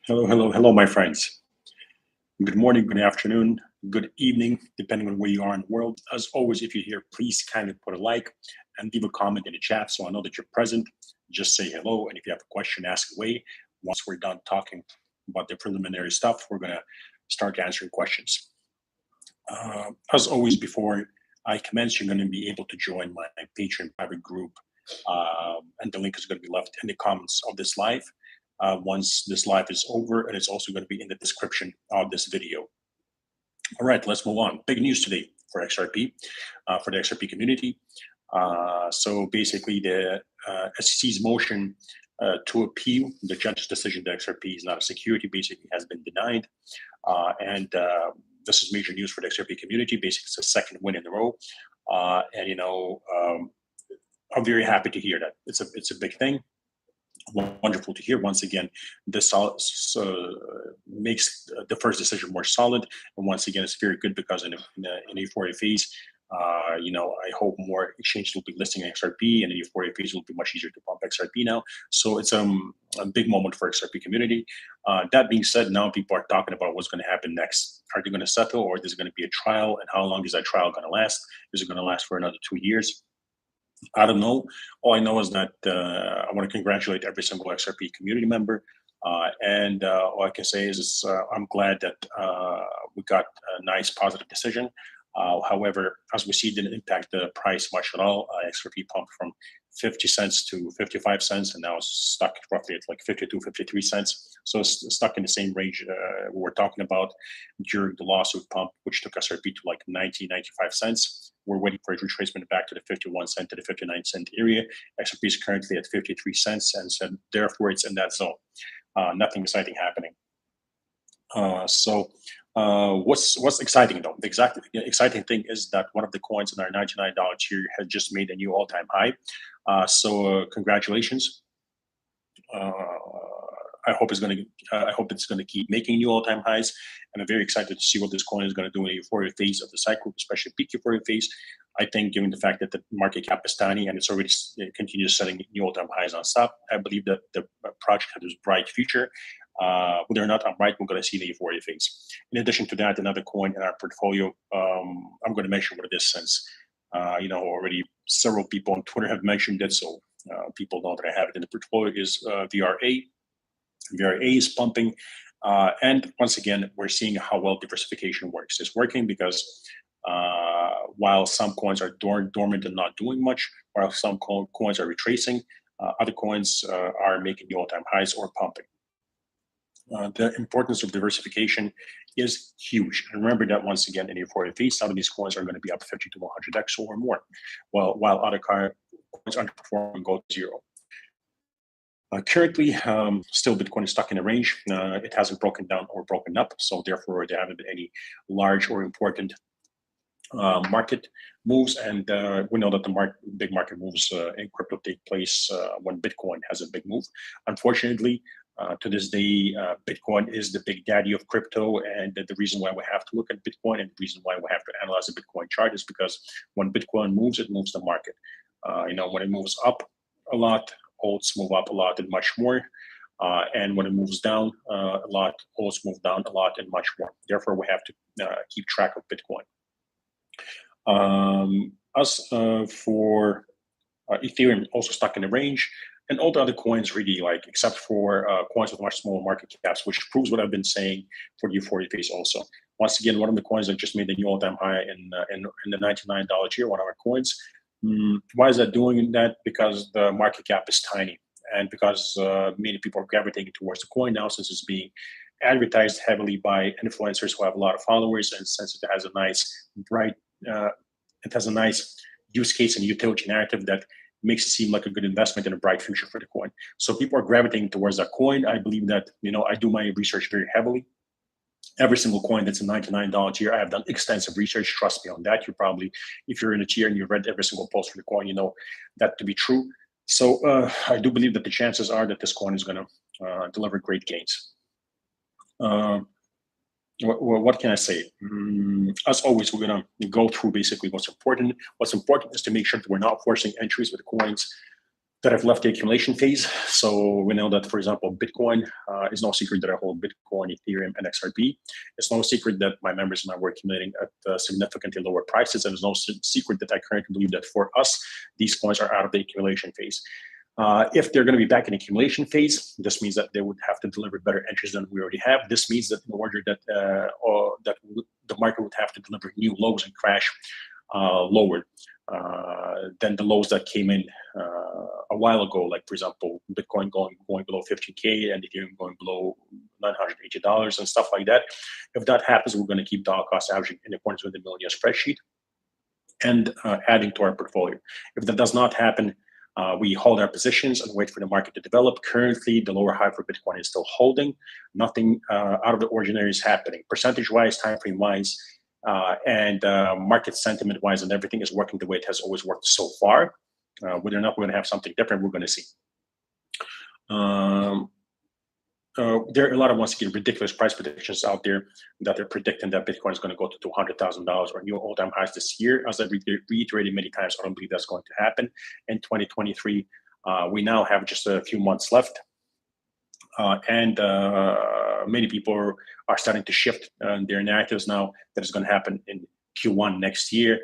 Hello, hello, hello, my friends. Good morning, good afternoon, good evening, depending on where you are in the world. As always, if you're here, please kindly put a like and leave a comment in the chat so I know that you're present. Just say hello, and if you have a question, ask away. Once we're done talking about the preliminary stuff, we're going to start answering questions. As always, before I commence, you're going to be able to join my Patreon private group, and the link is going to be left in the comments of this live. Once this live is over, and it's also going to be in the description of this video. All right, let's move on. Big news today for XRP, for the XRP community. So basically, the SEC's motion to appeal the judge's decision that XRP is not a security basically has been denied, and this is major news for the XRP community. Basically, it's a second win in a row, and I'm very happy to hear that. It's a big thing. Wonderful to hear. Once again, this makes the first decision more solid, and once again, it's very good because in euphoria phase, I hope more exchanges will be listing XRP, and in euphoria phase will be much easier to pump XRP now. So it's a big moment for XRP community. That being said, now people are talking about what's going to happen next. Are they going to settle, or is there going to be a trial, and how long is that trial going to last? Is it going to last for another 2 years? I don't know. All I know is that I want to congratulate every single XRP community member. And all I can say is I'm glad that we got a nice positive decision. However, as we see, it didn't impact the price much at all. XRP pumped from 50 cents to 55 cents, and now it's stuck roughly at like 52, 53 cents. So it's stuck in the same range we were talking about during the lawsuit pump, which took XRP to like 90, 95 cents. We're waiting for a retracement back to the 51 cent to the 59 cent area. XRP is currently at 53 cents, and so therefore it's in that zone. Nothing exciting happening. What's exciting though? The exact exciting thing is that one of the coins in our $99 tier has just made a new all-time high. Congratulations. I hope it's going to keep making new all-time highs, and I'm very excited to see what this coin is going to do in the euphoria phase of the cycle, especially peak euphoria phase. I think, given the fact that the market cap is tiny and it's already continues setting new all-time highs on stop, I believe that the project has a bright future. Whether or not I'm right, we're going to see the euphoria phase. In addition to that, another coin in our portfolio, I'm going to mention what it is since already several people on Twitter have mentioned it, so people know that I have it in the portfolio. Is VRA. VRA is pumping. And once again, we're seeing how well diversification works. It's working because while some coins are dormant and not doing much, while some coins are retracing, other coins are making new all-time highs or pumping. The importance of diversification is huge. And remember that once again, in euphoria phase, some of these coins are going to be up 50 to 100x or more, while other coins underperform and go to zero. Currently, still Bitcoin is stuck in a range. It hasn't broken down or broken up, so therefore there haven't been any large or important market moves. And we know that the big market moves in crypto take place when Bitcoin has a big move. Unfortunately, to this day, Bitcoin is the big daddy of crypto, and the reason why we have to look at Bitcoin and the reason why we have to analyze the Bitcoin chart is because when Bitcoin moves, it moves the market. When it moves up a lot, alts move up a lot and much more. And when it moves down a lot, alts move down a lot and much more. Therefore, we have to keep track of Bitcoin. As for Ethereum, also stuck in the range, and all the other coins really except for coins with much smaller market caps, which proves what I've been saying for the euphoria phase also. Once again, one of the coins that just made the new all-time high in the $99 tier, one of our coins. Why is that doing that? Because the market cap is tiny, and because many people are gravitating towards the coin now, since it's being advertised heavily by influencers who have a lot of followers, and since it has a nice use case and utility narrative that makes it seem like a good investment and a bright future for the coin. So people are gravitating towards that coin. I believe that, I do my research very heavily. Every single coin that's a $99 tier, I have done extensive research. Trust me on that. You probably, if you're in a tier and you've read every single post for the coin, you know that to be true. So I do believe that the chances are that this coin is going to deliver great gains. What can I say? As always, we're going to go through basically what's important. What's important is to make sure that we're not forcing entries with coins that have left the accumulation phase. So we know that, for example, Bitcoin is no secret that I hold Bitcoin, Ethereum, and XRP. It's no secret that my members and I were accumulating at significantly lower prices. And it's no secret that I currently believe that for us, these coins are out of the accumulation phase. If they're going to be back in accumulation phase, this means that they would have to deliver better entries than we already have. This means that in order that the market would have to deliver new lows and crash lower than the lows that came in a while ago. Like, for example, Bitcoin going below 15K and Ethereum going below $980 and stuff like that. If that happens, we're going to keep dollar cost averaging in accordance with the Millionaire spreadsheet and adding to our portfolio. If that does not happen, we hold our positions and wait for the market to develop. Currently, the lower high for Bitcoin is still holding. Nothing out of the ordinary is happening. Percentage-wise, time frame-wise, and market sentiment-wise, and everything is working the way it has always worked so far. Whether or not we're going to have something different, we're going to see. There are a lot of, once again, ridiculous price predictions out there that are predicting that Bitcoin is going to go to $200,000 or new all-time highs this year. As I reiterated many times, I don't believe that's going to happen in 2023. We now have just a few months left. And many people are starting to shift their narratives now that it's going to happen in Q1 next year,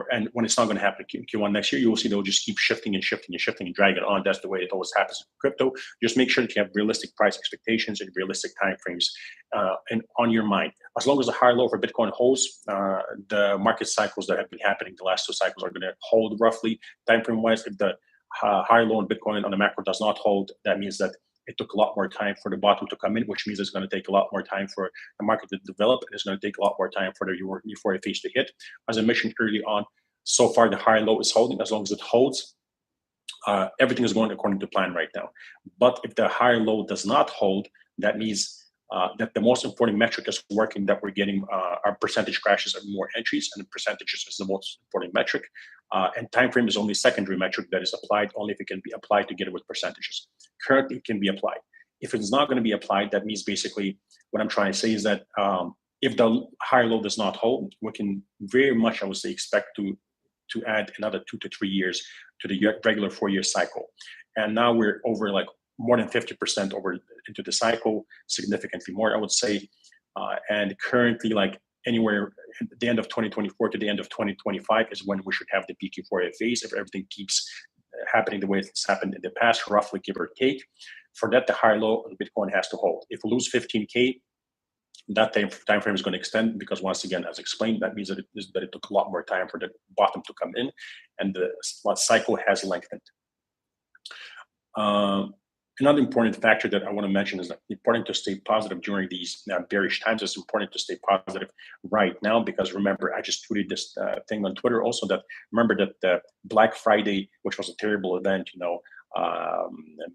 and when it's not going to happen in Q1 next year, you will see they'll just keep shifting and drag it on. That's the way it always happens in crypto. Just make sure that you have realistic price expectations and realistic timeframes and on your mind. As long as the higher low for Bitcoin holds, the market cycles that have been happening the last two cycles are going to hold roughly timeframe wise. If the higher low in Bitcoin on the macro does not hold, that means that it took a lot more time for the bottom to come in, which means it's going to take a lot more time for the market to develop, and it's going to take a lot more time for the euphoria phase to hit. As I mentioned early on, so far the high and low is holding. As long as it holds, everything is going according to plan right now. But if the high and low does not hold, that means that the most important metric is working, that we're getting our percentage crashes and more entries, and percentages is the most important metric. And time frame is only secondary metric that is applied only if it can be applied together with percentages. Currently, it can be applied. If it's not going to be applied, that means basically what I'm trying to say is that if the higher low does not hold, we can very much, I would say, expect to add another 2 to 3 years to the regular 4-year cycle. And now we're over like more than 50% over into the cycle, significantly more, I would say. And currently, like anywhere at the end of 2024 to the end of 2025 is when we should have the peak euphoria phase, if everything keeps happening the way it's happened in the past, roughly, give or take. For that, the higher low on Bitcoin has to hold. If we lose 15K, that time frame is going to extend, because once again, as explained, that means that it took a lot more time for the bottom to come in, and the cycle has lengthened. Another important factor that I want to mention is that it's important to stay positive during these bearish times. It's important to stay positive right now, because remember, I just tweeted this thing on Twitter also, that remember that the Black Friday, which was a terrible event,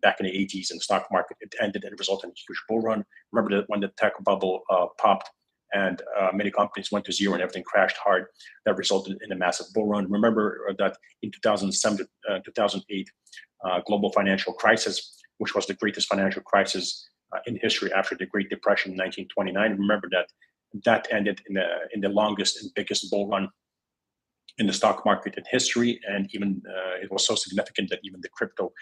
back in the 80s in the stock market, it ended and resulted in a huge bull run. Remember that when the tech bubble popped and many companies went to zero and everything crashed hard, that resulted in a massive bull run. Remember that in 2007 to 2008 global financial crisis, which was the greatest financial crisis in history after the Great Depression in 1929. Remember that ended in the longest and biggest bull run in the stock market in history, and even it was so significant that even the crypto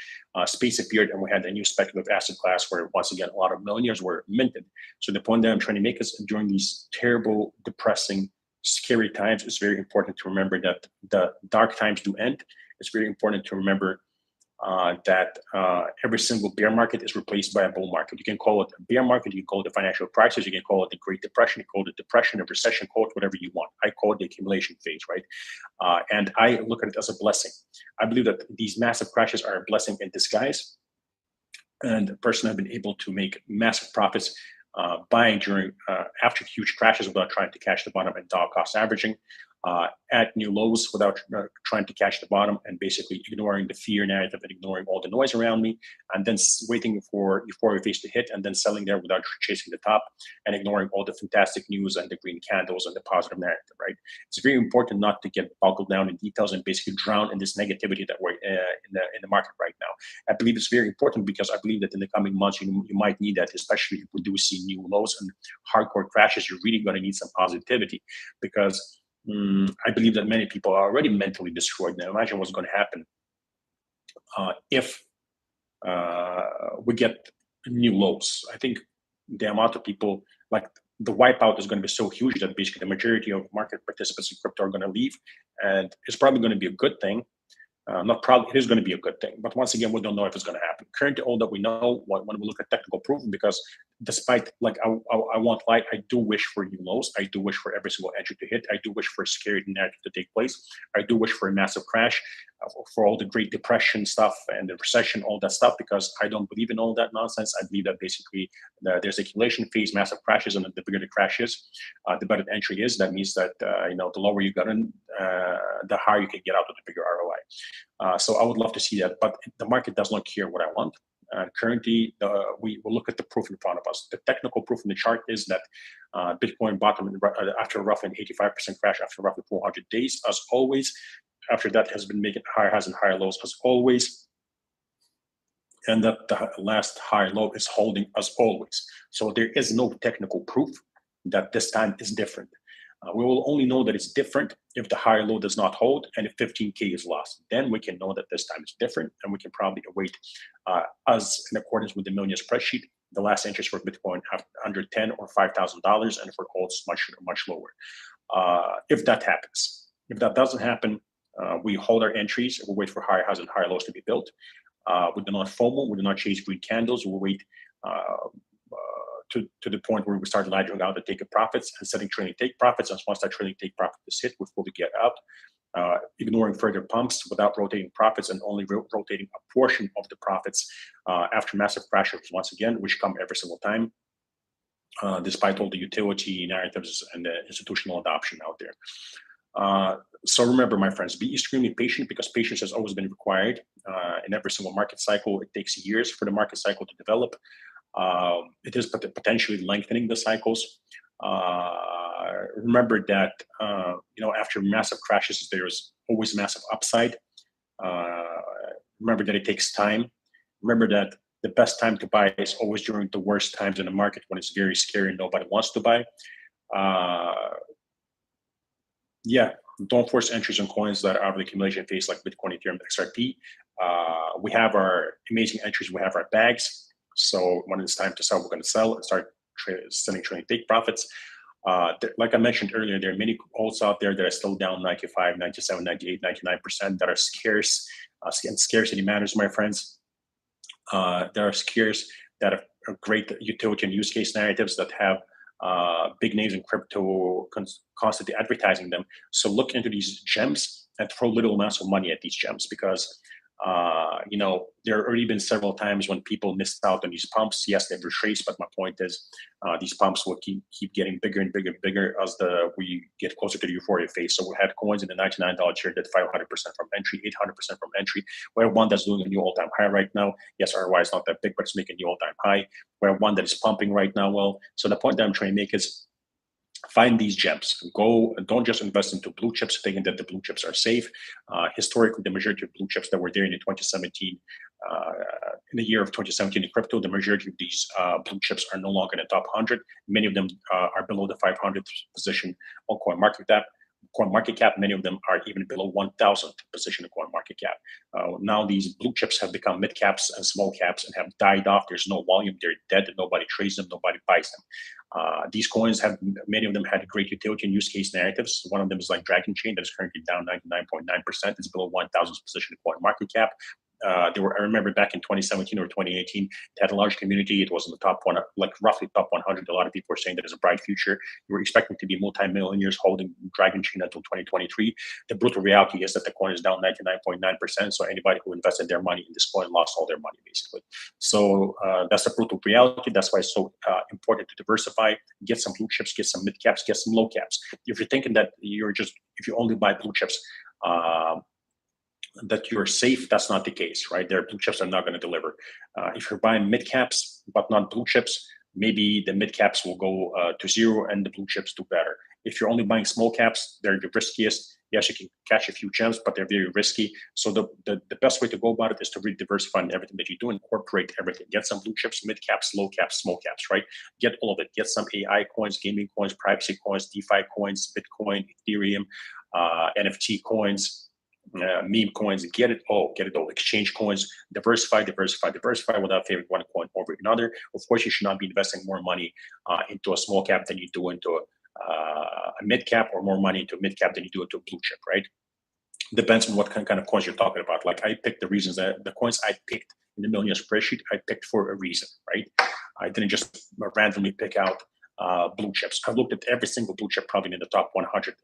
space appeared, and we had a new speculative asset class where, once again, a lot of millionaires were minted. So the point that I'm trying to make is, during these terrible, depressing, scary times, it's very important to remember that the dark times do end. It's very important to remember that every single bear market is replaced by a bull market. You can call it a bear market, you can call it the financial crisis, you can call it the Great Depression, you can call it depression, a recession, call it whatever you want. I call it the accumulation phase, right? And I look at it as a blessing. I believe that these massive crashes are a blessing in disguise. And personally, I've been able to make massive profits buying during after huge crashes without trying to catch the bottom and dollar cost averaging. At new lows without trying to catch the bottom, and basically ignoring the fear narrative and ignoring all the noise around me, and then waiting for euphoria phase to hit, and then selling there without chasing the top, and ignoring all the fantastic news and the green candles and the positive narrative, right? It's very important not to get boggled down in details and basically drown in this negativity that we're in the market right now. I believe it's very important, because I believe that in the coming months you might need that, especially if we do see new lows and hardcore crashes. You're really going to need some positivity, because I believe that many people are already mentally destroyed. Now imagine what's going to happen if we get new lows. I think the amount of people, like, the wipeout is going to be so huge that basically the majority of market participants in crypto are going to leave, and it's probably going to be a good thing. Not probably, it is going to be a good thing. But once again, we don't know if it's going to happen. Currently, all that we know when we look at technical proof, because despite, like, I won't lie, I do wish for new lows. I do wish for every single entry to hit. I do wish for a scary narrative to take place. I do wish for a massive crash, for all the Great Depression stuff and the recession, all that stuff, because I don't believe in all that nonsense. I believe that basically there's accumulation phase, massive crashes, and the bigger the crash is, the better the entry is. That means that the lower you got in, the higher you can get out with the bigger ROI. So I would love to see that, but the market does not care what I want. Currently, we will look at the proof in front of us. The technical proof in the chart is that Bitcoin bottomed after roughly an 85% crash after roughly 400 days, as always. After that, has been making higher highs and higher lows, as always. And that the last high low is holding, as always. So there is no technical proof that this time is different. We will only know that it's different if the higher low does not hold and if 15K is lost. Then we can know that this time is different, and we can probably await, as in accordance with the Millionaire spreadsheet, the last entries for Bitcoin under $10 or $5,000, and for alts much lower. If that happens, if that doesn't happen, we hold our entries. We wait for higher highs and higher lows to be built. We do not FOMO. We do not chase green candles. We wait to the point where we start ladgering out the take profits and setting trailing take profits. And once that trailing take profit is hit, we fully get out, ignoring further pumps without rotating profits, and only rotating a portion of the profits after massive crashes, once again, which come every single time, despite all the utility narratives and the institutional adoption out there. So remember, my friends, be extremely patient, because patience has always been required in every single market cycle. It takes years for the market cycle to develop. It is potentially lengthening the cycles. Remember that after massive crashes, there's always massive upside. Remember that it takes time. Remember that the best time to buy is always during the worst times in the market, when it's very scary and nobody wants to buy. Don't force entries on coins that are out of the accumulation phase, like Bitcoin, Ethereum, XRP. We have our amazing entries. We have our bags. So when it's time to sell, we're going to sell and start selling trailing take profits. Like I mentioned earlier, there are many alts out there that are still down 95, 97, 98, 99%, that are scarce. And scarcity matters, my friends. There are scarce that are great utility and use case narratives that have big names in crypto constantly advertising them. So look into these gems and throw little amounts of money at these gems, because there have already been several times when people missed out on these pumps. Yes, they've retraced, but my point is, these pumps will keep getting bigger and bigger and bigger as we get closer to the euphoria phase. So we had coins in the $99 tier that 500% from entry, 800% from entry. We have one that's doing a new all-time high right now. Yes, ROI is not that big, but it's making a new all-time high. We have one that is pumping right now. Well, so the point that I'm trying to make is, find these gems. Don't just invest into blue chips thinking that the blue chips are safe. Historically, the majority of blue chips that were there in 2017, in the year of 2017 in crypto, the majority of these blue chips are no longer in the top 100. Many of them are below the 500th position on CoinMarketCap. Many of them are even below 1,000th position in CoinMarketCap. Now these blue chips have become mid caps and small caps and have died off. There's no volume. They're dead. Nobody trades them. Nobody buys them. These coins many of them had great utility and use case narratives. One of them is like Dragon Chain, that is currently down 99.9%. It's below 1,000th position in CoinMarketCap. I remember back in 2017 or 2018, it had a large community. It was in the top one, like roughly top 100. A lot of people were saying that it's a bright future. You were expecting to be multi-millionaires holding Dragon Chain until 2023. The brutal reality is that the coin is down 99.9%. So anybody who invested their money in this coin lost all their money, basically. So that's the brutal reality. That's why it's so important to diversify, get some blue chips, get some mid caps, get some low caps. If you're thinking that if you only buy blue chips, that you're safe, that's not the case, right? Their blue chips are not going to deliver. If you're buying mid caps but not blue chips, maybe the mid caps will go to zero and the blue chips do better. If you're only buying small caps, they're the riskiest. Yes, you can catch a few gems, but they're very risky. So the best way to go about it is to really diversify in everything that you do, incorporate everything. Get some blue chips, mid caps, low caps, small caps, right? Get all of it. Get some AI coins, gaming coins, privacy coins, DeFi coins, Bitcoin, Ethereum, NFT coins. meme coins, get it all, exchange coins, diversify, without favoring one coin over another. Of course, you should not be investing more money into a small cap than you do into a mid cap, or more money into a mid cap than you do into a blue chip, right? Depends on what kind of coins you're talking about. Like, I picked the reasons that the coins I picked in the Million spreadsheet, I picked for a reason, right? I didn't just randomly pick out blue chips. I looked at every single blue chip probably in the top 100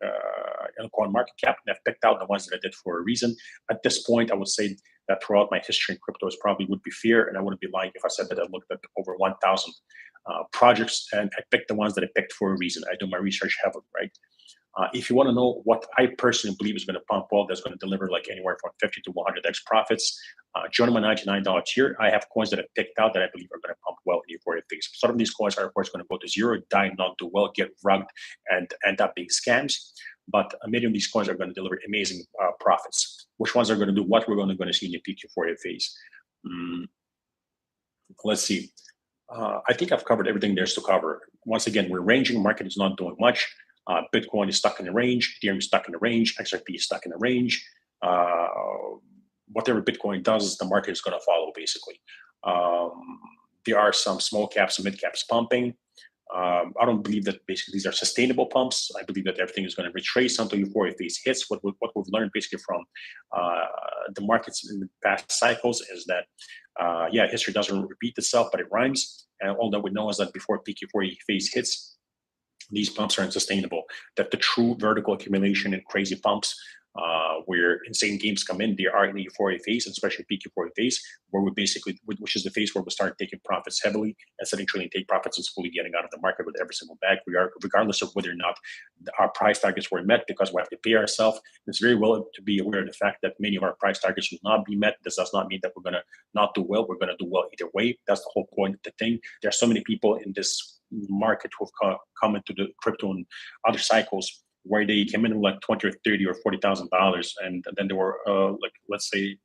in coin market cap, and I've picked out the ones that I did for a reason. At this point, I would say that throughout my history in crypto, it probably would be fair, and I wouldn't be lying if I said that I looked at over 1,000 projects, and I picked the ones that I picked for a reason. I do my research heavily, right? If you want to know what I personally believe is going to pump well, that's going to deliver like anywhere from 50 to 100x profits, join my $99 tier. I have coins that I've picked out that I believe are going to pump well in euphoria phase. Some of these coins are, of course, going to go to zero, die, not do well, get rugged, and end up being scams. But many of these coins are going to deliver amazing profits. Which ones are going to do what? We're going to see in the peak euphoria phase. Let's see. I think I've covered everything there's to cover. Once again, we're ranging. Market is not doing much. Bitcoin is stuck in the range. Ethereum is stuck in the range. XRP is stuck in the range. Whatever Bitcoin does, the market is going to follow, basically. There are some small caps and mid caps pumping. I don't believe that basically these are sustainable pumps. I believe that everything is going to retrace until euphoria phase hits. What we've learned basically from the markets in the past cycles is that, history doesn't repeat itself, but it rhymes. And all that we know is that before peak euphoria phase hits, these pumps are unsustainable. That the true vertical accumulation and crazy pumps where insane games come in, they are in the euphoria phase, especially peak euphoria phase, where we basically, which is the phase where we start taking profits heavily and setting trading take profits and fully getting out of the market with every single bag, regardless of whether or not our price targets were met, because we have to pay ourselves. It's very well to be aware of the fact that many of our price targets will not be met. This does not mean that we're going to not do well. We're going to do well either way. That's the whole point of the thing. There are so many people in this market who've come into the crypto and other cycles where they came in with like 20 or 30 or $40,000, and then they were like, let's say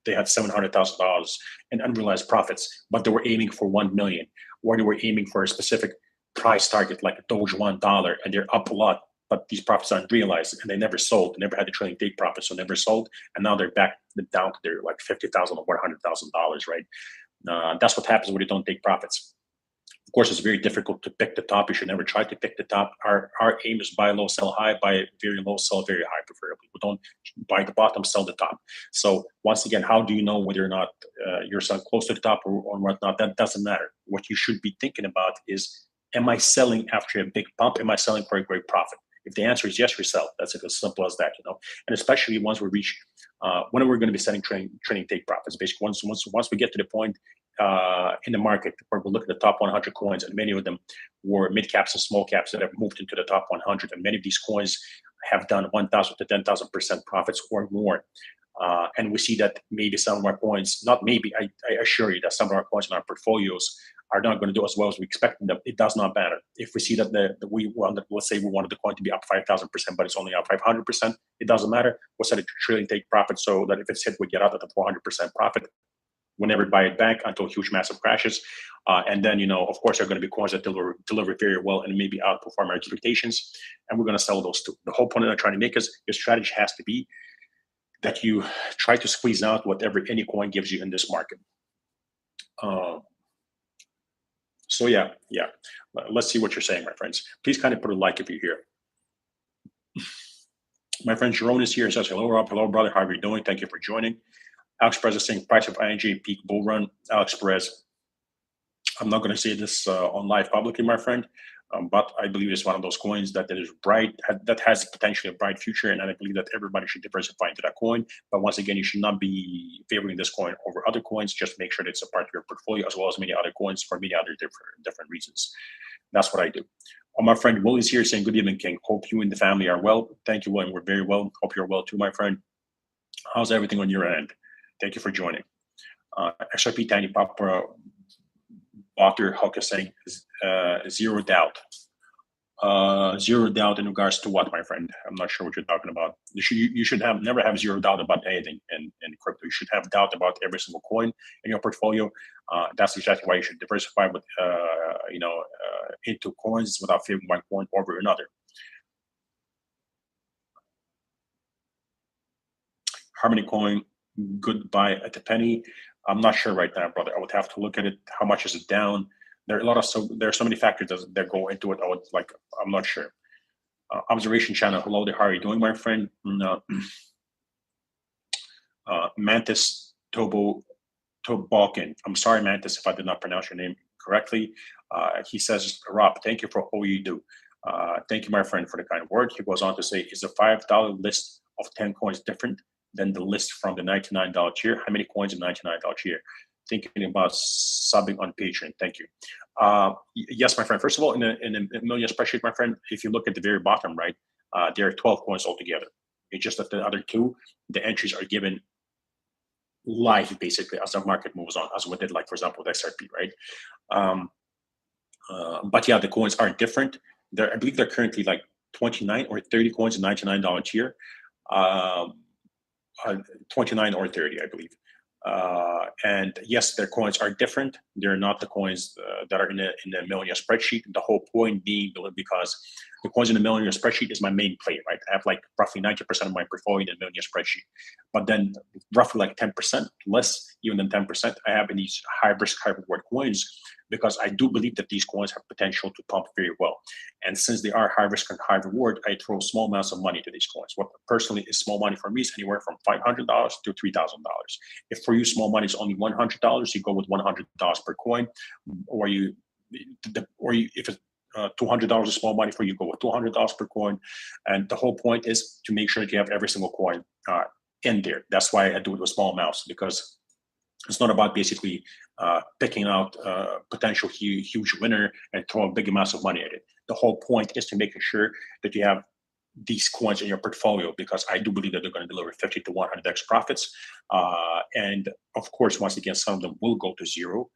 they had $700,000 in unrealized profits, but they were aiming for 1 million, or they were aiming for a specific price target like Doge $1, and they're up a lot, but these profits aren't realized, and they never sold, they never had the trading take profit, so never sold, and now they're back down to their like $50,000 or $100,000, right? That's what happens when you don't take profits. Of course, it's very difficult to pick the top. You should never try to pick the top. Our aim is buy low, sell high, buy very low, sell very high, preferably. We don't buy the bottom, sell the top. So once again, how do you know whether or not you're selling close to the top or whatnot? That doesn't matter. What you should be thinking about is, am I selling after a big pump? Am I selling for a great profit? If the answer is yes, we sell. That's as simple as that, And especially once we reach, when we're going to be setting trading take profits. Basically, once we get to the point in the market where we look at the top 100 coins, and many of them were mid caps and small caps that have moved into the top 100, and many of these coins have done 1,000 to 10,000% profits or more. And we see that maybe some of our coins, not maybe, I assure you that some of our coins in our portfolios are not going to do as well as we expected them. It does not matter. If we see that let's say we wanted the coin to be up 5,000%, but it's only up 500%, it doesn't matter. We'll set a trading take profit so that if it's hit, we get out at the 400% profit. We'll never buy it back until huge, massive crashes. And then, of course, there are going to be coins that deliver very well and maybe outperform our expectations. And we're going to sell those too. The whole point that I'm trying to make is your strategy has to be that you try to squeeze out whatever any coin gives you in this market. So yeah. Let's see what you're saying, my friends. Please kind of put a like if you're here. My friend Jerome is here and says, hello, Rob. Hello, brother. How are you doing? Thank you for joining. Alex Perez is saying price of ING peak bull run. Alex Perez, I'm not going to say this on live publicly, my friend, but I believe it's one of those coins that is bright, that has potentially a bright future, and I believe that everybody should diversify into that coin. But once again, you should not be favoring this coin over other coins. Just make sure that it's a part of your portfolio, as well as many other coins for many other different reasons. That's what I do. My friend Will is here saying, good evening, King. Hope you and the family are well. Thank you, William. We're very well. Hope you're well too, my friend. How's everything on your end? Thank you for joining. XRP Tiny Pop Dr. Huck is saying zero doubt. Zero doubt in regards to what, my friend? I'm not sure what you're talking about. You should never have zero doubt about anything in crypto. You should have doubt about every single coin in your portfolio. That's exactly why you should diversify with into coins without favoring one coin over another. Harmony Coin, good buy at the penny. I'm not sure right now, brother. I would have to look at it. How much is it down? There are there are so many factors that go into it. I'm not sure. Observation channel. Hello there. How are you doing, my friend? Mantis Tobalkin. I'm sorry, Mantis, if I did not pronounce your name correctly. He says, Rob, thank you for all you do. Thank you, my friend, for the kind word. He goes on to say, is the $5 list of 10 coins different than the list from the $99 tier? How many coins in $99 tier? Thinking about subbing on Patreon. Thank you. Yes, my friend. First of all, in a million spreadsheet, my friend, if you look at the very bottom right, there are 12 coins altogether. It's just that the other two, the entries are given live basically as the market moves on, as we did, like for example with XRP, right? But yeah, the coins are different. I believe they're currently like 29 or 30 coins in $99 tier. 29 or 30, I believe. And yes, their coins are different. They're not the coins that are in a Millionaire spreadsheet. The whole point being because the coins in the Millionaire spreadsheet is my main play, right? I have like roughly 90% of my portfolio in the Millionaire spreadsheet, but then roughly like 10%, less even than 10%, I have in these high risk, high reward coins, because I do believe that these coins have potential to pump very well. And since they are high risk and high reward, I throw small amounts of money to these coins. What personally is small money for me is anywhere from $500 to $3,000. If for you small money is only $100, you go with $100 per coin, or if it's $200 is small money for you, go with $200 per coin. And the whole point is to make sure that you have every single coin in there. That's why I do it with small amounts, because it's not about basically picking out a potential huge winner and throwing big amounts of money at it. The whole point is to making sure that you have these coins in your portfolio, because I do believe that they're going to deliver 50 to 100x profits. And of course, once again, some of them will go to zero,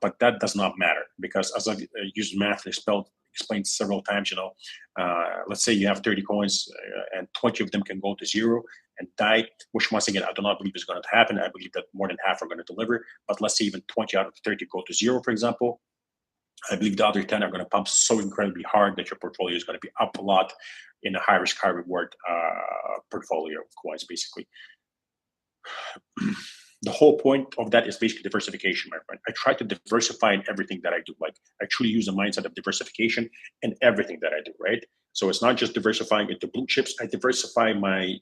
but that does not matter, because as I've used math explained several times, let's say you have 30 coins and 20 of them can go to zero and die, which once again, I do not believe is going to happen. I believe that more than half are going to deliver, but let's say even 20 out of 30 go to zero, for example. I believe the other 10 are going to pump so incredibly hard that your portfolio is going to be up a lot in a high risk, high reward portfolio of coins, basically. The whole point of that is basically diversification, my friend. I try to diversify in everything that I do. Like, I truly use the mindset of diversification in everything that I do, right? So it's not just diversifying into blue chips. I diversify my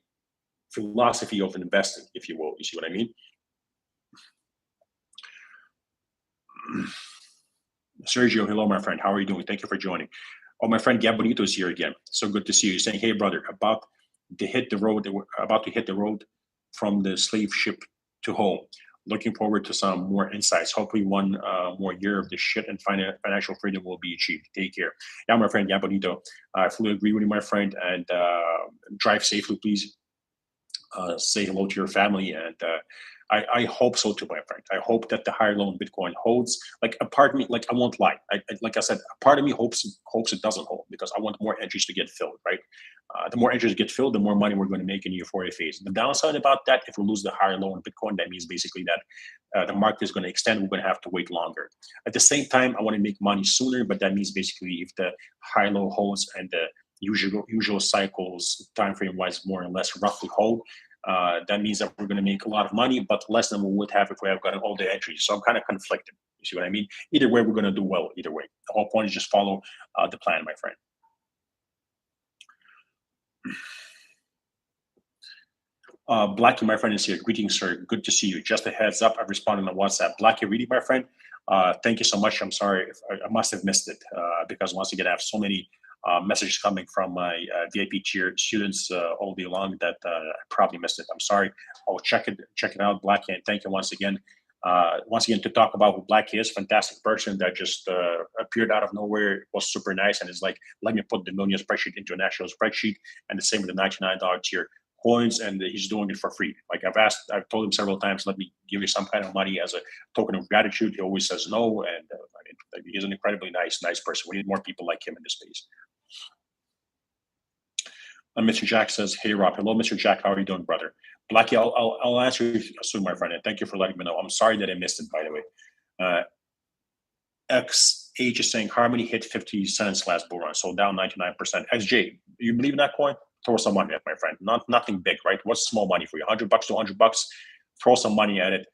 philosophy of investing, if you will. You see what I mean? Sergio, hello, my friend. How are you doing? Thank you for joining. Oh, my friend Gabonito is here again. So good to see you. Saying, hey, brother, about to hit the road from the slave ship to home. Looking forward to some more insights. Hopefully one more year of this shit and financial freedom will be achieved. Take care. Yeah, my friend Gabonito. I fully agree with you, my friend. And drive safely, please. Say hello to your family, and I hope so too, my friend. I hope that the higher low in Bitcoin holds. Like, a part of me, like, I won't lie. Like I said, a part of me hopes it doesn't hold, because I want more entries to get filled, right? The more entries get filled, the more money we're going to make in the euphoria phase. The downside about that, if we lose the higher low in Bitcoin, that means basically that the market is going to extend. We're going to have to wait longer. At the same time, I want to make money sooner, but that means basically if the high low holds and the usual cycles time frame wise more or less roughly hold, that means that we're going to make a lot of money, but less than we would have if we have gotten all the entries. So I'm kind of conflicted. You see what I mean? Either way, we're going to do well. Either way, the whole point is just follow the plan, my friend. Blackie, my friend, is here. Greetings, sir. Good to see you. Just a heads up, I've responded on WhatsApp. Blackie, really, my friend, thank you so much. I'm sorry if I must have missed it, because once again, I have so many messages coming from my VIP tier students all day long that I probably missed it. I'm sorry. I'll check it out, Blackie, and thank you once again. To talk about who Blackie is, fantastic person that just appeared out of nowhere. It was super nice, and it's like, let me put the million spreadsheet into a national spreadsheet, and the same with the $99 tier coins, and he's doing it for free. Like, I've told him several times, let me give you some kind of money as a token of gratitude. He always says no, and he's an incredibly nice person. We need more people like him in this space. Mr. Jack says, hey, Rob. Hello, Mr. Jack. How are you doing, brother? Blackie, I'll answer you soon, my friend. And thank you for letting me know. I'm sorry that I missed it, by the way. XH is saying Harmony hit 50 cents last bull run, so down 99%. XJ, you believe in that coin? throw some money at, my friend. Nothing big, right? What's small money for you? $100, $200, throw some money at it.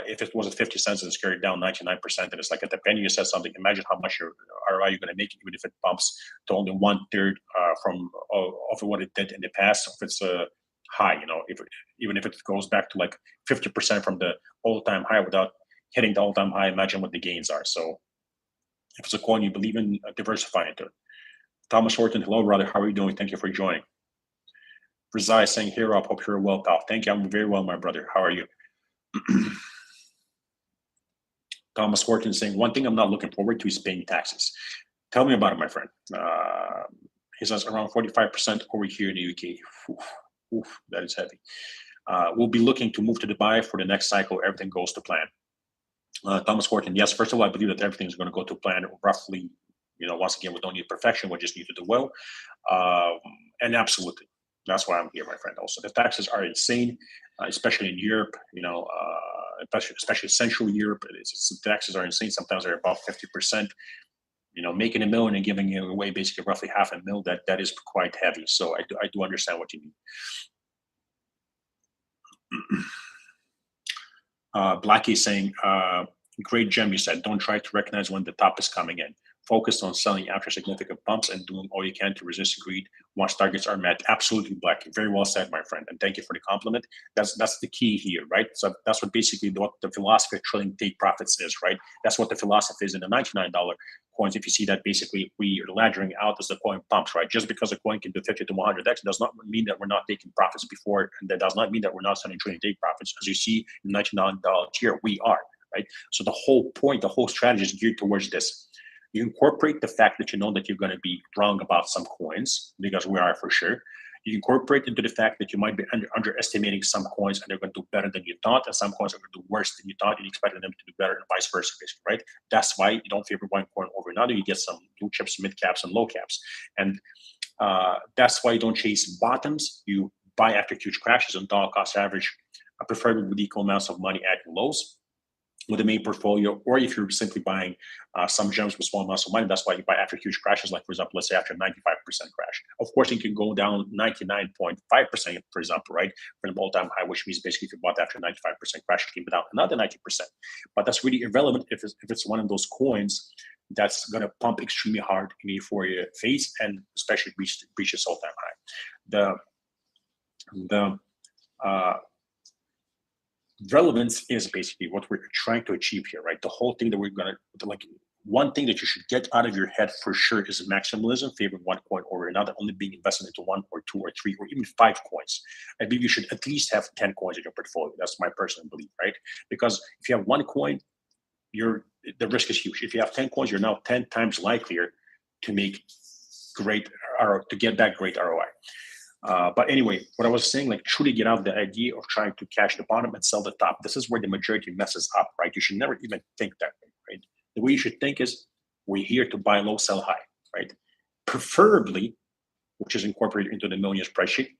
If it was at 50 cents and it's carried down 99%, and it's like at the penny you said something, imagine how much your ROI you're going to make, even if it bumps to only 1/3 from of what it did in the past. If it's high, if even if it goes back to like 50% from the all-time high without hitting the all-time high, imagine what the gains are. So if it's a coin you believe in, diversify into it. Thomas Horton, hello, brother. How are you doing? Thank you for joining. Rizai saying, here up. Hope you're well, pal. Thank you. I'm very well, my brother. How are you? Thomas Horton saying, one thing I'm not looking forward to is paying taxes. Tell me about it, my friend. He says around 45% over here in the UK. Oof, that is heavy. We'll be looking to move to Dubai for the next cycle. Everything goes to plan. Thomas Horton, yes, first of all, I believe that everything is going to go to plan roughly. Once again, we don't need perfection. We just need to do well. And absolutely, that's why I'm here, my friend. Also, the taxes are insane, especially in Europe, especially Central Europe. The taxes are insane. Sometimes they're about 50%. Making $1 million and giving away basically roughly $500,000, that is quite heavy. So I do understand what you mean. Blackie saying, great gem, you said, don't try to recognize when the top is coming in. Focus on selling after significant bumps and doing all you can to resist greed once targets are met. Absolutely, Blackie. Very well said, my friend. And thank you for the compliment. That's the key here, right? So that's what basically what the philosophy of trading take profits is, right? That's what the philosophy is in the $99 coins. If you see that basically we are laddering out as the coin pumps, right? Just because a coin can do 50 to 100x does not mean that we're not taking profits before, and that does not mean that we're not selling trading take profits. As you see in the $99 tier, we are, right? So the whole point, the whole strategy is geared towards this. You incorporate the fact that you know that you're going to be wrong about some coins, because we are for sure. You incorporate into the fact that you might be underestimating some coins and they're going to do better than you thought, and some coins are going to do worse than you thought. You expected them to do better, and vice versa, basically, right? That's why you don't favor one coin over another. You get some blue chips, mid caps, and low caps, and that's why you don't chase bottoms. You buy after huge crashes on dollar cost average, preferably with equal amounts of money at lows with the main portfolio, or if you're simply buying some gems with small amounts of money, that's why you buy after huge crashes, like for example, let's say after a 95% crash. Of course, it can go down 99.5%, for example, right, from the all-time high, which means basically if you bought after a 95% crash, it came down another 90%. But that's really irrelevant if it's one of those coins that's going to pump extremely hard in the euphoria phase and especially reach its all-time high. The relevance is basically what we're trying to achieve here, right? The whole thing that we're going to, like, one thing that you should get out of your head for sure is maximalism, favoring one coin over another, only being invested into 1 or 2 or 3 or even 5 coins. I believe you should at least have 10 coins in your portfolio. That's my personal belief, right? Because if you have 1 coin, the risk is huge. If you have 10 coins, you're now 10 times likelier to make to get that great ROI. But anyway, what I was saying, like, truly get out of the idea of trying to cash the bottom and sell the top. This is where the majority messes up, right? You should never even think that way, right? The way you should think is, we're here to buy low, sell high, right? Preferably, which is incorporated into the million spreadsheet.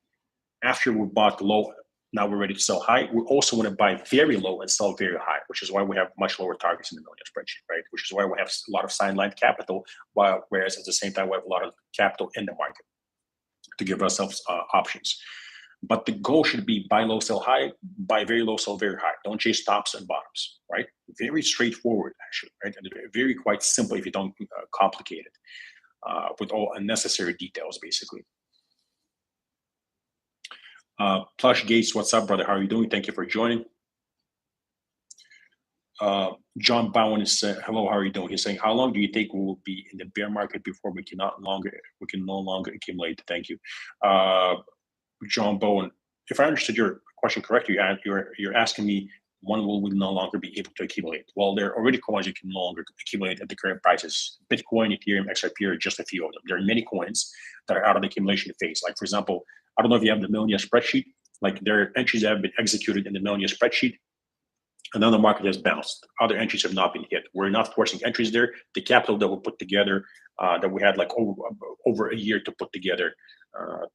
After we bought low, now we're ready to sell high. We also want to buy very low and sell very high, which is why we have much lower targets in the million spreadsheet, right? Which is why we have a lot of sidelined capital, whereas at the same time, we have a lot of capital in the market to give ourselves options. But the goal should be buy low, sell high, buy very low, sell very high. Don't chase tops and bottoms, right? Very straightforward, actually, right? And very quite simple if you don't complicate it with all unnecessary details, basically. Plush Gates, what's up, brother? How are you doing? Thank you for joining. John Bowen is saying, hello, how are you doing? He's saying, how long do you think we will be in the bear market before we can no longer accumulate? Thank you. John Bowen, if I understood your question correctly, you're asking me, when will we no longer be able to accumulate? Well, there are already coins you can no longer accumulate at the current prices. Bitcoin, Ethereum, XRP are just a few of them. There are many coins that are out of the accumulation phase. Like, for example, I don't know if you have the Millennium spreadsheet. Like, there are entries that have been executed in the Millennium spreadsheet, and then the market has bounced. Other entries have not been hit. We're not forcing entries there. The capital that we put together, that we had like over a year to put together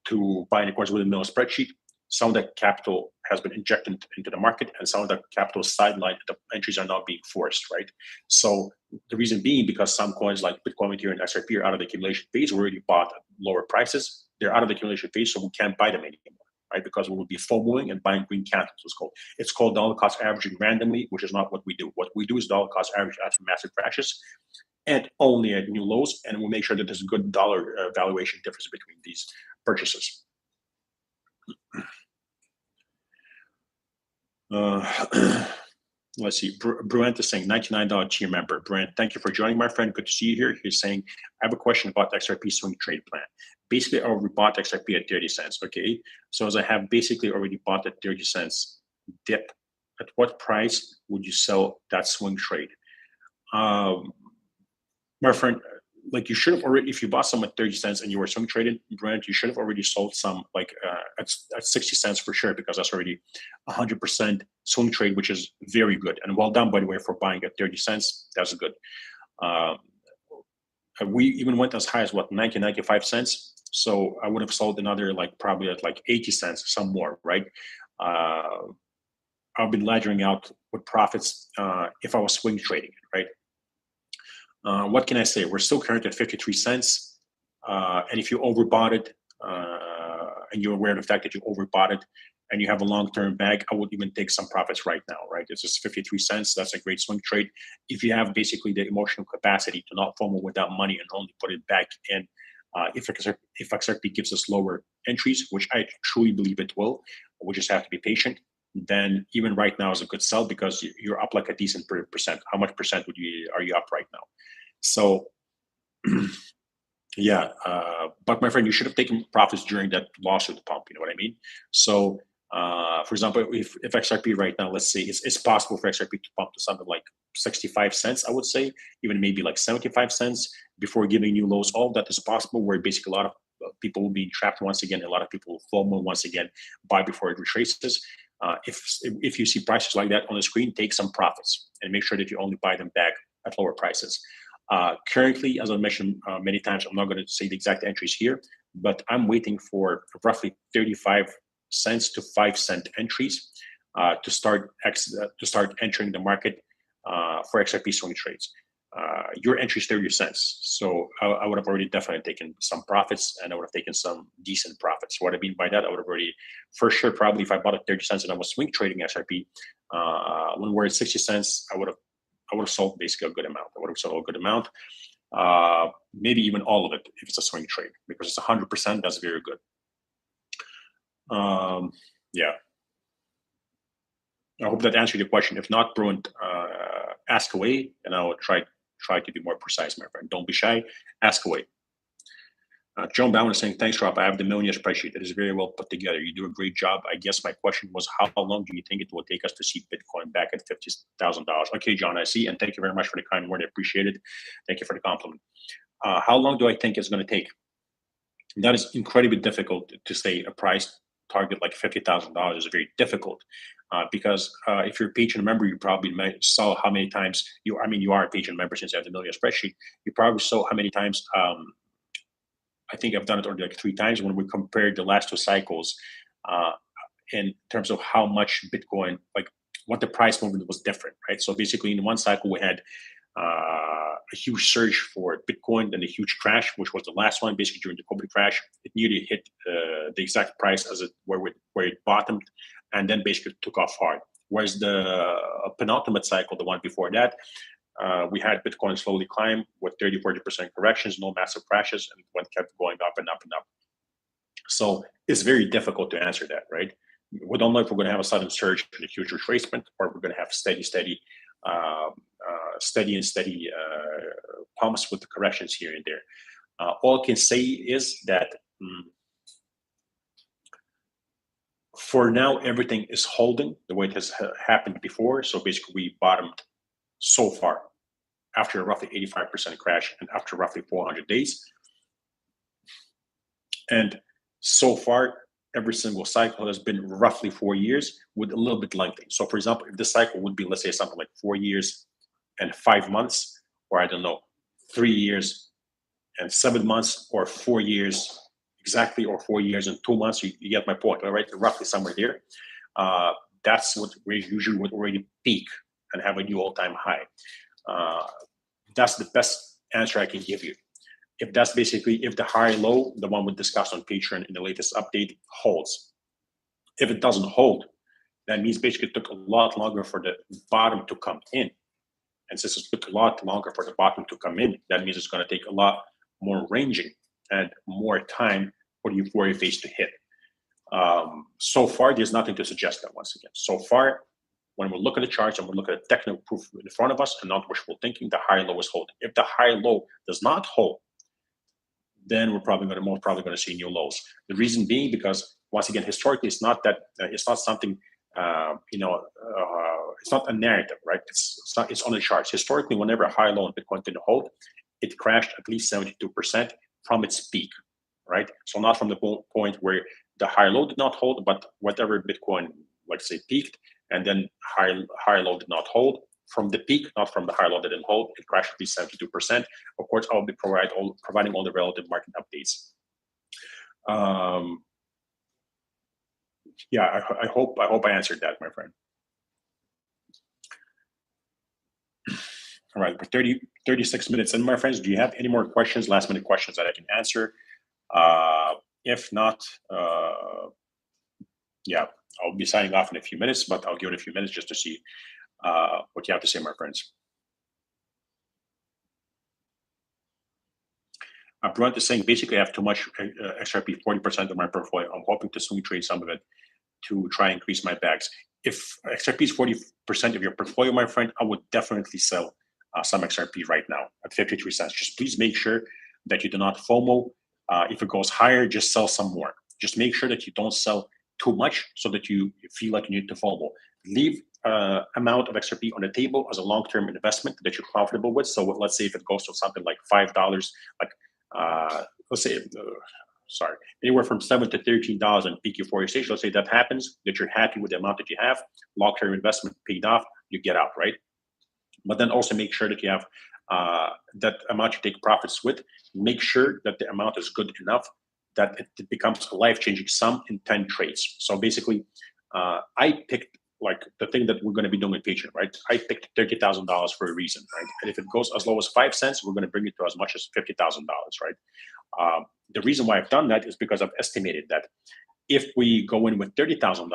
to buy in accordance with the Millennium spreadsheet, some of that capital has been injected into the market, and some of that capital is sidelined. The entries are not being forced, right? So the reason being, because some coins like Bitcoin, Ethereum, and XRP are out of the accumulation phase, we already bought at lower prices. they're out of the accumulation phase, so we can't buy them anymore, right? Because we will be FOMOing and buying green candles. It's called dollar cost averaging randomly, which is not what we do. What we do is dollar cost average after massive crashes and only at new lows, and we'll make sure that there's a good dollar valuation difference between these purchases. Let's see. Bruent is saying $99 tier member. Bruent, thank you for joining, my friend. Good to see you here. He's saying, I have a question about XRP swing trade plan. Basically, I already bought XRP at 30 cents. Okay. So as I have basically already bought at 30 cents dip, at what price would you sell that swing trade? My friend, like you should have already, if you bought some at 30 cents and you were swing traded, Brent, you should have already sold some like at 60 cents for sure, because that's already 100% swing trade, which is very good. And well done, by the way, for buying at 30 cents. That's good. We even went as high as what, 90, 95 cents. So I would have sold another like probably at like 80 cents, some more, right? I've been ledgering out with profits if I was swing trading, right? What can I say? We're still current at 53 cents. And if you overbought it and you're aware of the fact that you overbought it and you have a long-term bag, I would even take some profits right now, right? It's just 53 cents. That's a great swing trade. If you have basically the emotional capacity to not FOMO without money and only put it back in, if XRP gives us lower entries, which I truly believe it will, we just have to be patient, then even right now is a good sell because you're up like a decent percent. How much percent are you up right now? So yeah, but my friend, you should have taken profits during that lawsuit pump. You know what I mean? So for example, if XRP right now, let's say it's possible for XRP to pump to something like 65 cents, I would say, even maybe like 75 cents before giving new lows. All that is possible, where basically a lot of people will be trapped once again. A lot of people will FOMO once again, buy before it retraces. If you see prices like that on the screen, take some profits and make sure that you only buy them back at lower prices. Currently, as I mentioned many times, I'm not going to say the exact entries here, but I'm waiting for roughly 35 cents to 5 cent entries to start entering the market for XRP swing trades. Your entry is 30 cents, so I would have already definitely taken some profits, and I would have taken some decent profits. What I mean by that, I would have already, for sure, probably if I bought at 30 cents and I was swing trading XRP, when we're at 60 cents, I would have sold basically a good amount. I would have sold a good amount, maybe even all of it if it's a swing trade, because it's 100%. That's very good. Yeah. I hope that answered your question. If not, Bruin, ask away, and I will try to be more precise, my friend. Don't be shy. Ask away. Joan Bowen is saying, thanks, Rob. I have the Millionaire spreadsheet. It is very well put together. You do a great job. I guess my question was, how long do you think it will take us to see Bitcoin back at $50,000? Okay, John, I see. And thank you very much for the kind word. I appreciate it. Thank you for the compliment. How long do I think it's going to take? That is incredibly difficult to say. A price target like $50,000 is very difficult because if you're a Patreon member, you probably saw how many times you are a Patreon member since you have the Millionaire spreadsheet. You probably saw how many times. I think I've done it already like 3 times when we compared the last 2 cycles in terms of how much Bitcoin, like what the price movement was different, right? So basically, in one cycle we had a huge surge for Bitcoin, then a huge crash, which was the last one. Basically, during the COVID crash, it nearly hit the exact price as where it bottomed, and then basically took off hard. Whereas the penultimate cycle, the one before that, we had Bitcoin slowly climb with 30-40% corrections, no massive crashes, and one kept going up and up and up. So it's very difficult to answer that, right? We don't know if we're going to have a sudden surge and a huge retracement, or we're going to have steady pumps with the corrections here and there. All I can say is that for now, everything is holding the way it has happened before. So basically, we bottomed so far after a roughly 85% crash and after roughly 400 days. And so far, every single cycle has been roughly 4 years with a little bit lengthy. So for example, if this cycle would be, let's say, something like 4 years and 5 months, or I don't know, 3 years and 7 months, or 4 years exactly, or 4 years and 2 months, you get my point, all right? Roughly somewhere there. That's what we usually would already peak and have a new all-time high. That's the best answer I can give you. if that's basically, if the high low, the one we discussed on Patreon in the latest update, holds. If it doesn't hold, that means basically it took a lot longer for the bottom to come in. And since it took a lot longer for the bottom to come in, that means it's going to take a lot more ranging and more time for the euphoria phase to hit. So far, there's nothing to suggest that once again. So far, when we look at the charts and we look at the technical proof in front of us and not wishful thinking, the high low is holding. If the high low does not hold, then we're probably most probably going to see new lows. The reason being because once again, historically, it's not that it's not something it's not a narrative, right? It's on the charts. Historically, whenever a high low in Bitcoin didn't hold, it crashed at least 72% from its peak, right? So not from the point where the high low did not hold, but whatever Bitcoin, let's say, peaked, and then high low did not hold. From the peak, not from the high low that didn't hold, it crashed at least 72%. Of course, I'll be providing all the relative market updates. Yeah, I hope I answered that, my friend. All right, we're 36 minutes in, my friends. Do you have any more questions, last minute questions that I can answer? If not, yeah, I'll be signing off in a few minutes, but I'll give it a few minutes just to see what you have to say, my friends. Brunt is saying, basically, I have too much XRP, 40% of my portfolio. I'm hoping to swing trade some of it to try and increase my bags. If XRP is 40% of your portfolio, my friend, I would definitely sell some XRP right now at 53 cents. Just please make sure that you do not FOMO. If it goes higher, just sell some more. Just make sure that you don't sell too much so that you feel like you need to FOMO. Leave amount of XRP on the table as a long-term investment that you're comfortable with. So let's say if it goes to something like $5, like let's say, anywhere from $7 to $13 on peak euphoria stage. Let's say that happens, that you're happy with the amount that you have, long-term investment paid off, you get out, right? But then also make sure that you have that amount you take profits with. Make sure that the amount is good enough that it becomes a life-changing sum in 10 trades. So basically, I picked like the thing that we're going to be doing in Patreon, right? I picked $30,000 for a reason, right? And if it goes as low as 5 cents, we're going to bring it to as much as $50,000, right? The reason why I've done that is because I've estimated that if we go in with $30,000,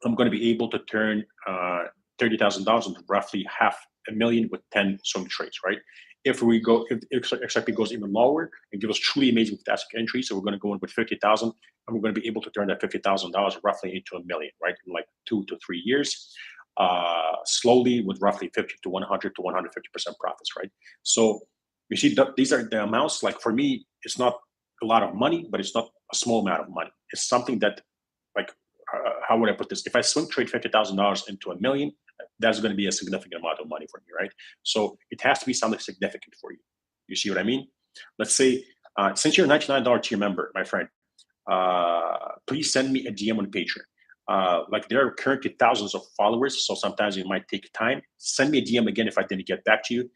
I'm going to be able to turn $30,000 into roughly $500,000 with 10 swing trades, right? If XRP goes even lower and gives us truly amazing fantastic entries, so we're going to go in with 50,000, and we're going to be able to turn that $50,000 roughly into $1 million, right? In like 2 to 3 years, slowly with roughly 50 to 100 to 150% profits, right? So you see, these are the amounts. Like for me, it's not a lot of money, but it's not a small amount of money. It's something that, like, how would I put this? If I swing trade $50,000 into $1 million, that's going to be a significant amount of money for me, right? So it has to be something significant for you. You see what I mean? Let's say, since you're a $99 tier member, my friend, please send me a DM on Patreon. Like there are currently thousands of followers, so sometimes it might take time. Send me a DM again if I didn't get back to you.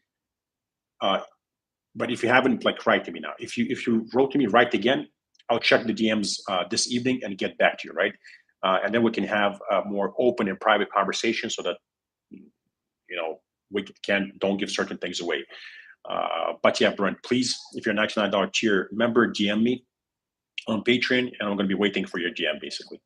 But if you haven't, like, write to me now. If you wrote to me, write again. I'll check the DMs this evening and get back to you, right? And then we can have a more open and private conversation so that we don't give certain things away. But yeah, Brent, please, if you're a $99 tier member, DM me on Patreon, and I'm going to be waiting for your DM, basically.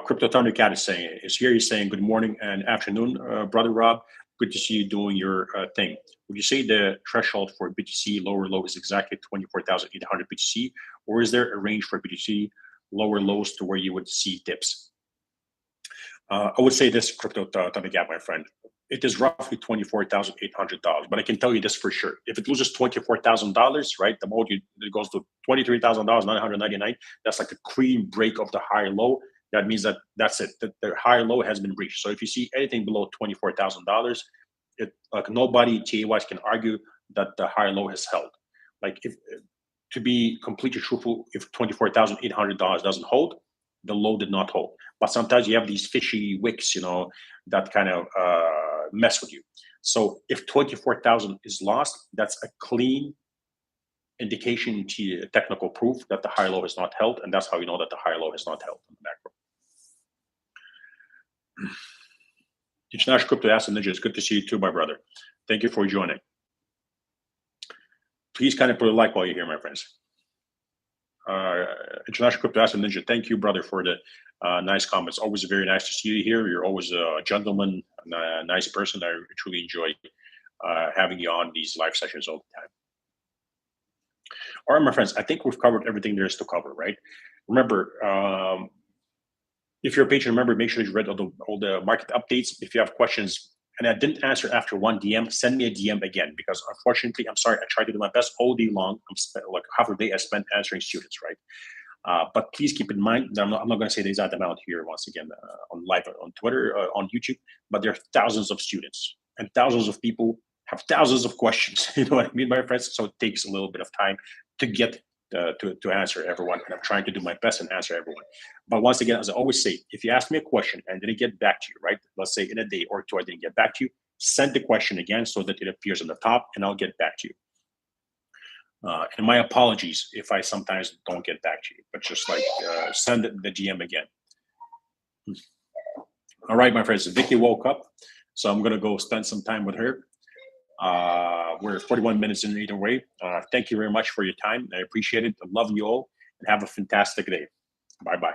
Crypto Thundercat is here. He's saying, good morning and afternoon, brother Rob. Good to see you doing your thing. Would you say the threshold for BTC lower low is exactly 24,800 BTC, or is there a range for BTC lower lows to where you would see dips? I would say this, Crypto Thundercat, my friend. It is roughly $24,800, but I can tell you this for sure. If it loses $24,000, right, the moment it goes to $23,999, that's like a clean break of the high low. That means that's it. The high low has been reached. So if you see anything below $24,000, like nobody TAY-wise can argue that the high low has held. Like to be completely truthful, if $24,800 doesn't hold, the low did not hold. But sometimes you have these fishy wicks, that kind of mess with you. So if 24,000 is lost, that's a clean indication to technical proof that the high low has not held, and that's how you know that the high low has not held in the macro. International Crypto Asset Ninja, it's good to see you too, my brother. Thank you for joining. Please kind of put a like while you're here, my friends. International Crypto Asset Ninja, thank you, brother, for the nice comments. Always very nice to see you here. You're always a gentleman, and a nice person. I truly enjoy having you on these live sessions all the time. All right, my friends, I think we've covered everything there is to cover, right? Remember, if you're a patron, remember, make sure you read all the market updates. If you have questions and I didn't answer after one DM, send me a DM again, because unfortunately, I'm sorry, I try to do my best all day long. Like half a day I spent answering students, right? But please keep in mind that I'm not going to say the exact amount here once again on live on Twitter, on YouTube, but there are thousands of students and thousands of people have thousands of questions. You know what I mean, my friends? So it takes a little bit of time to get to answer everyone, and I'm trying to do my best and answer everyone. But once again, as I always say, if you ask me a question and didn't get back to you, right? Let's say in a day or two I didn't get back to you, send the question again so that it appears on the top, and I'll get back to you. And my apologies if I sometimes don't get back to you, but just like send the DM again. All right, my friends, Vicky woke up, so I'm gonna go spend some time with her. We're 41 minutes in either way. Thank you very much for your time. I appreciate it. I love you all, and have a fantastic day. Bye-bye.